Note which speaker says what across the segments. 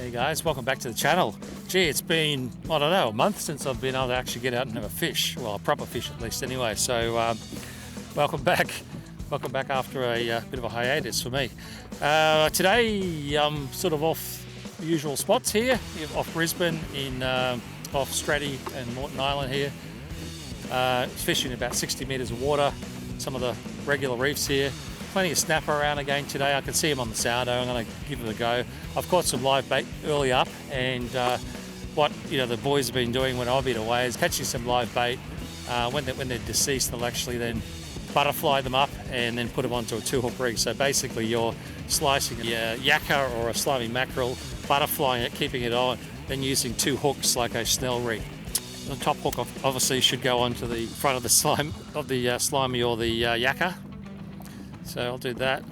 Speaker 1: Hey guys, welcome back to the channel. Gee, it's been, I don't know, a month since I've been able to actually get out and have a fish. Well, a proper fish at least anyway. So welcome back. Welcome back after a bit of a hiatus for me. Today I'm sort of off the usual spots here, off Brisbane, off Stratty and Moreton Island here. Fishing about 60 metres of water, some of the regular reefs here. Plenty of snapper around again today. I can see them on the sourdough. I'm going to give it a go. I've caught some live bait early up, and what the boys have been doing when I've been away is catching some live bait. When they're deceased, they'll actually then butterfly them up and then put them onto a 2-hook rig. So basically, you're slicing a yakka or a slimy mackerel, butterflying it, keeping it on, then using 2 hooks like a snell rig. The top hook obviously should go onto the front of the slime of the slimy or the yakka. So I'll do that,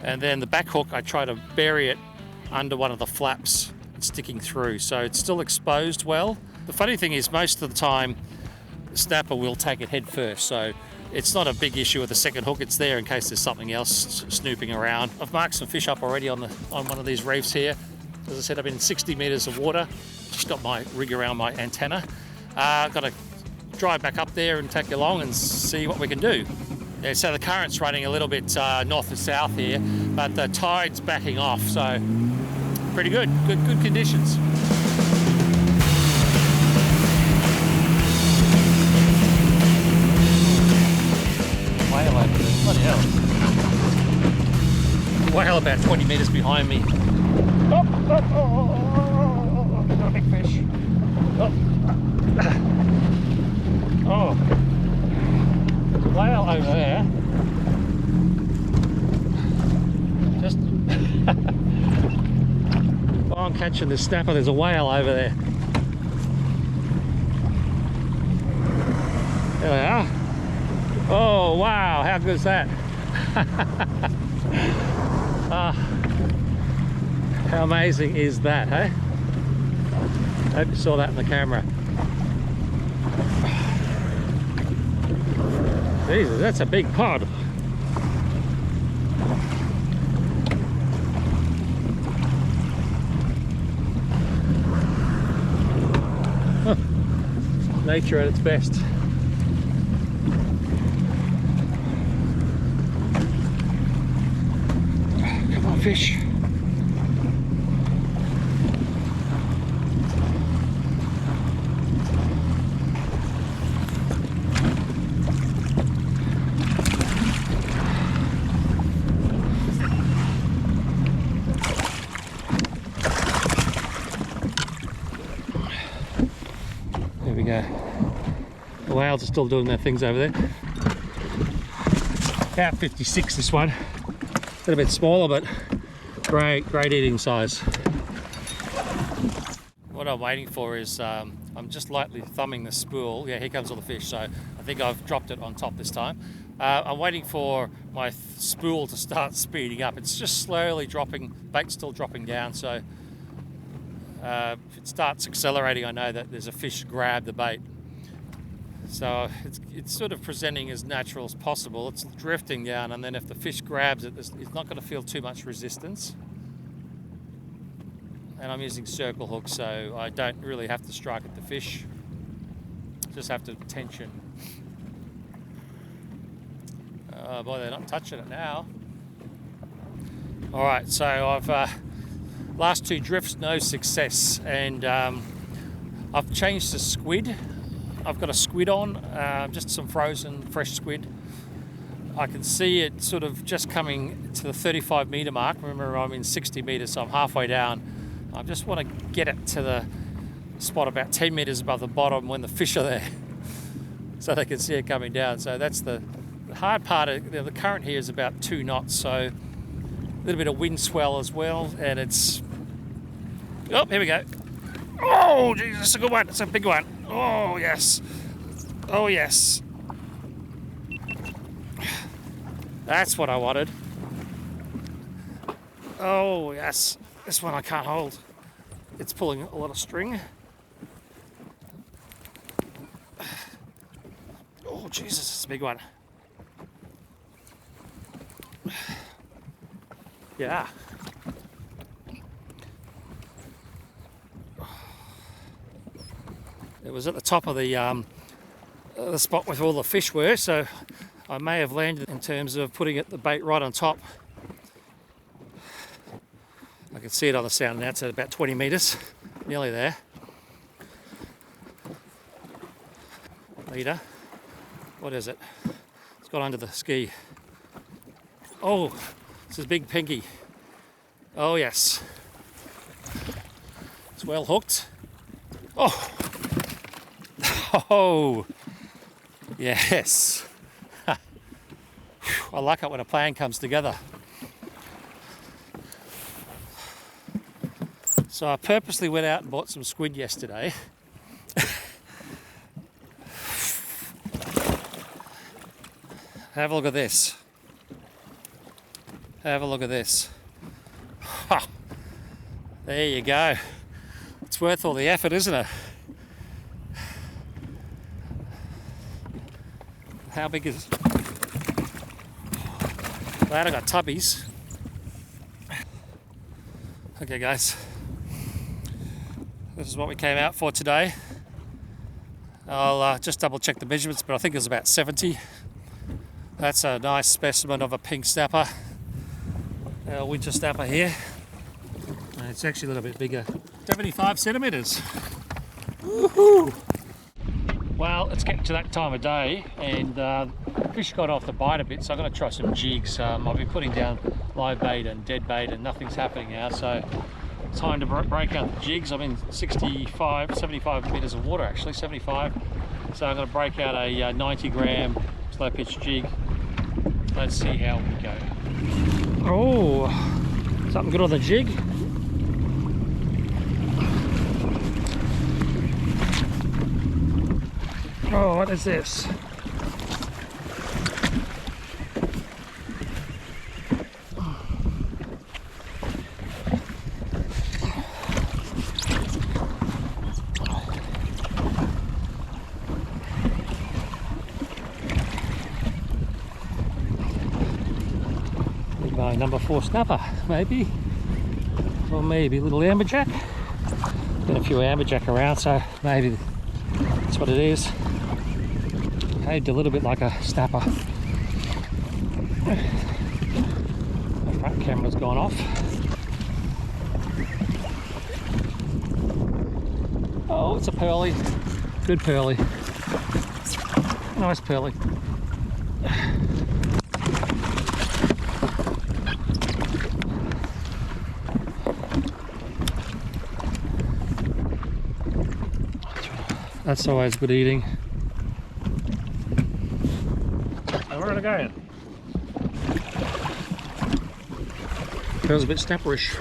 Speaker 1: and then the back hook I try to bury it under one of the flaps, sticking through, so it's still exposed well. The funny thing is, most of the time the snapper will take it head first, so it's not a big issue with the second hook. It's there in case there's something else snooping around. I've marked some fish up already on one of these reefs here. As I said, I've been in 60 metres of water. Just got my rig around my antenna. Got to drive back up there and take you along and see what we can do. Yeah, so the current's running a little bit north and south here, but the tide's backing off, so pretty good conditions. Whale over there, bloody hell. Whale about 20 metres behind me. Oh, got a big fish. Oh. Whale over there. Just while I'm catching this snapper, there's a whale over there. There they are. Oh wow, how good is that? How amazing is that, hey? Hope you saw that in the camera. Jesus, that's a big pod. Huh. Nature at its best. Come on, fish. There we go. The whales are still doing their things over there. About 56 this one. A little bit smaller, but great eating size. What I'm waiting for is I'm just lightly thumbing the spool. Yeah, here comes all the fish, so I think I've dropped it on top this time. I'm waiting for my spool to start speeding up. It's just slowly dropping, bait's still dropping down, so if it starts accelerating, I know that there's a fish grab the bait. So it's sort of presenting as natural as possible. It's drifting down, and then if the fish grabs it, it's not going to feel too much resistance. And I'm using circle hooks, so I don't really have to strike at the fish. Just have to tension. Oh boy, they're not touching it now. All right, so I've last 2 drifts, no success, and I've changed to squid. I've got a squid on, just some frozen fresh squid. I can see it sort of just coming to the 35 metre mark. Remember, I'm in 60 metres, so I'm halfway down. I just want to get it to the spot about 10 metres above the bottom when the fish are there, so they can see it coming down. So that's the hard part. The current here is about 2 knots, so a little bit of wind swell as well, and it's... Oh, here we go. Oh, Jesus, it's a good one. It's a big one. Oh, yes. Oh, yes. That's what I wanted. Oh, yes. This one I can't hold. It's pulling a lot of string. Oh, Jesus, it's a big one. Yeah. It was at the top of the spot where all the fish were, so I may have landed in terms of putting the bait right on top. I can see it on the sound now. It's at about 20 metres, nearly there. Metre. What is it? It's got under the ski. Oh, this is big pinky. Oh yes. It's well hooked. Oh. Oh. Yes. I like it when a plan comes together. So I purposely went out and bought some squid yesterday. Have a look at this. Have a look at this. Ha! There you go. It's worth all the effort, isn't it? How big is it? Glad I got tubbies. Okay guys, this is what we came out for today. I'll just double check the measurements, but I think it was about 70. That's a nice specimen of a pink snapper. Our winter snapper here. And it's actually a little bit bigger. 75 centimetres. Woohoo! Well, it's getting to that time of day, and fish got off the bite a bit, so I'm going to try some jigs. I've been putting down live bait and dead bait, and nothing's happening now, so time to break out the jigs. I'm in 75 metres of water, actually, 75. So I'm going to break out a 90 gram slow pitch jig. Let's see how we go. Oh, something good on the jig. Oh, what is this? My number 4 snapper, maybe, or maybe a little amberjack. Got a few amberjack around, so maybe that's what it is. Behaved a little bit like a snapper. The front camera's gone off. Oh, it's a pearly. Good pearly. Nice pearly. That's always good eating. And where are they going? Feels a bit snapperish.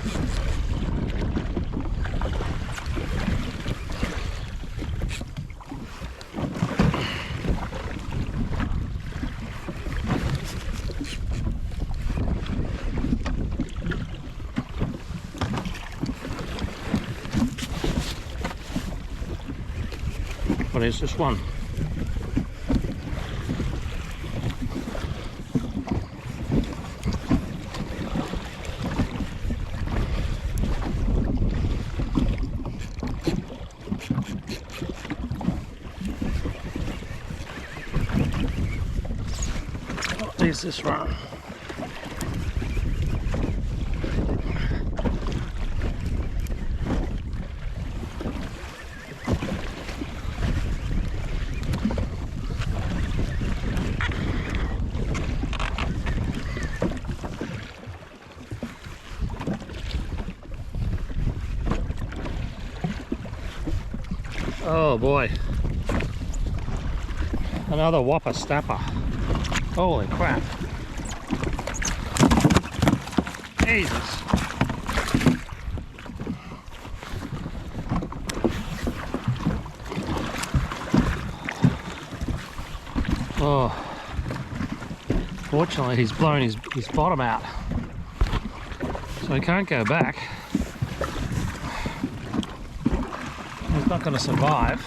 Speaker 1: What is this one? What is this one? Oh boy, another whopper snapper. Holy crap. Jesus. Oh, fortunately he's blown his bottom out, so he can't go back. He's not going to survive.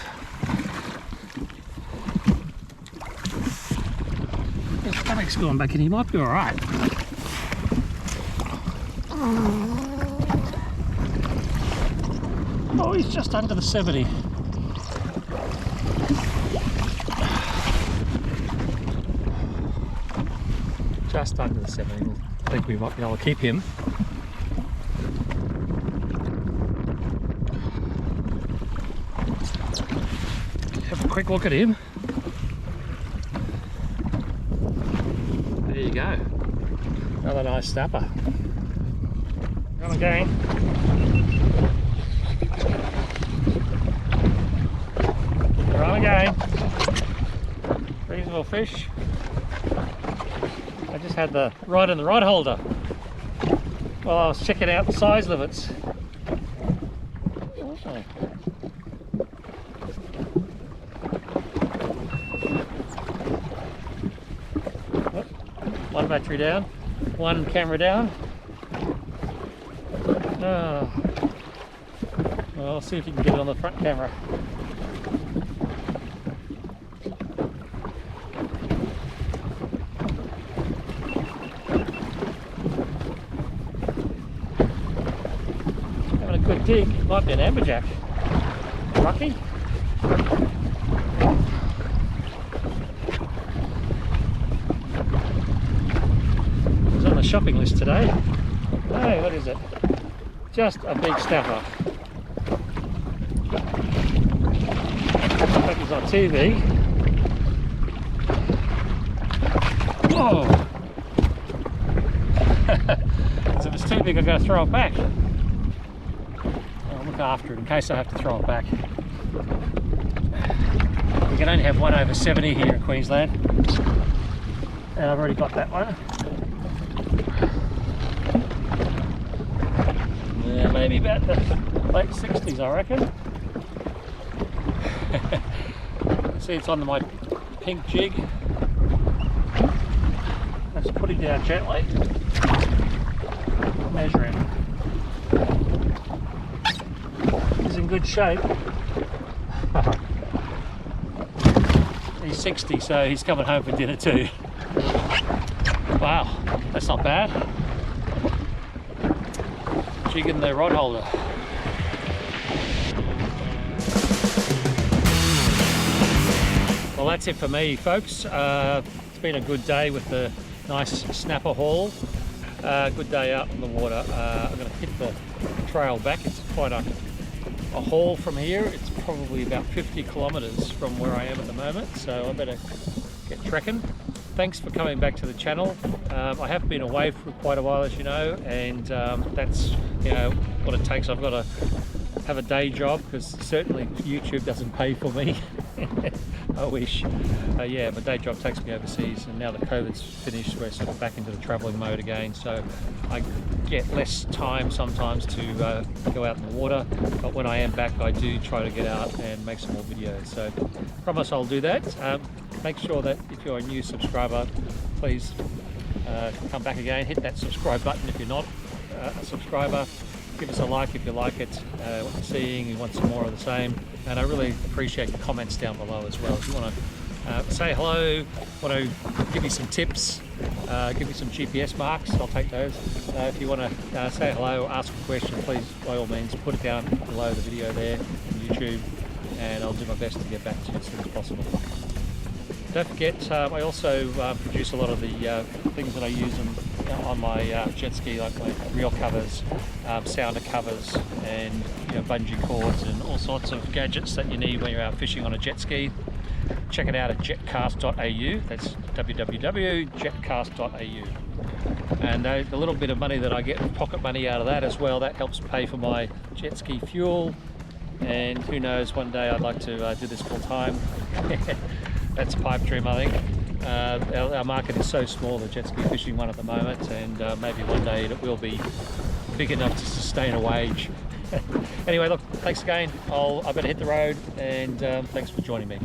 Speaker 1: His stomach's gone back and he might be alright. Oh, he's just under the 70. Just under the 70. I think we might be able to keep him. Have a quick look at him. There you go. Another nice snapper. Come again. Run again. Reasonable fish. I just had the rod in the rod holder while I was checking out the size limits. Oh. One battery down, one camera down. Oh. Well, I'll see if you can get it on the front camera. Having a good dig. Might be an amberjack. Lucky. It's on the shopping list today. Hey, what is it? Just a big snapper. Hope he's on TV. Whoa! So if it's too big, I'm going to throw it back. I'll look after it in case I have to throw it back. We can only have 1/70 here in Queensland, and I've already got that one. Yeah, maybe about the late 60s, I reckon. See, it's on my pink jig. Let's put him down gently. Measure him. He's in good shape. He's 60, so he's coming home for dinner too. Wow, that's not bad. Jig in the rod holder. Well, that's it for me, folks. It's been a good day with the nice snapper haul. Good day out in the water. I'm going to hit the trail back. It's quite a haul from here. It's probably about 50 kilometres from where I am at the moment, so I better get trekking. Thanks for coming back to the channel. I have been away for quite a while, as you know, and that's what it takes. I've got to have a day job because certainly YouTube doesn't pay for me. I wish. Yeah, my day job takes me overseas, and now that COVID's finished, we're sort of back into the travelling mode again, so I get less time sometimes to go out in the water, but when I am back I do try to get out and make some more videos, so promise I'll do that. Make sure that if you're a new subscriber, please come back again, hit that subscribe button if you're not a subscriber. Give us a like if you like it, what you're seeing, you want some more of the same, and I really appreciate your comments down below as well. If you want to say hello, want to give me some tips, give me some GPS marks, I'll take those. If you want to say hello or ask a question, please by all means put it down below the video there on YouTube, and I'll do my best to get back to you as soon as possible. Don't forget, I also produce a lot of the things that I use on my jet ski, like my reel covers, sounder covers, and bungee cords and all sorts of gadgets that you need when you're out fishing on a jet ski. Check it out at jetcast.au. That's www.jetcast.au. And the little bit of money that I get, pocket money out of that as well, that helps pay for my jet ski fuel. And who knows, one day I'd like to do this full time. That's a pipe dream, I think. Our market is so small, the jet ski fishing one at the moment, and maybe one day it will be big enough to sustain a wage. Anyway, look, thanks again. I better hit the road, and thanks for joining me.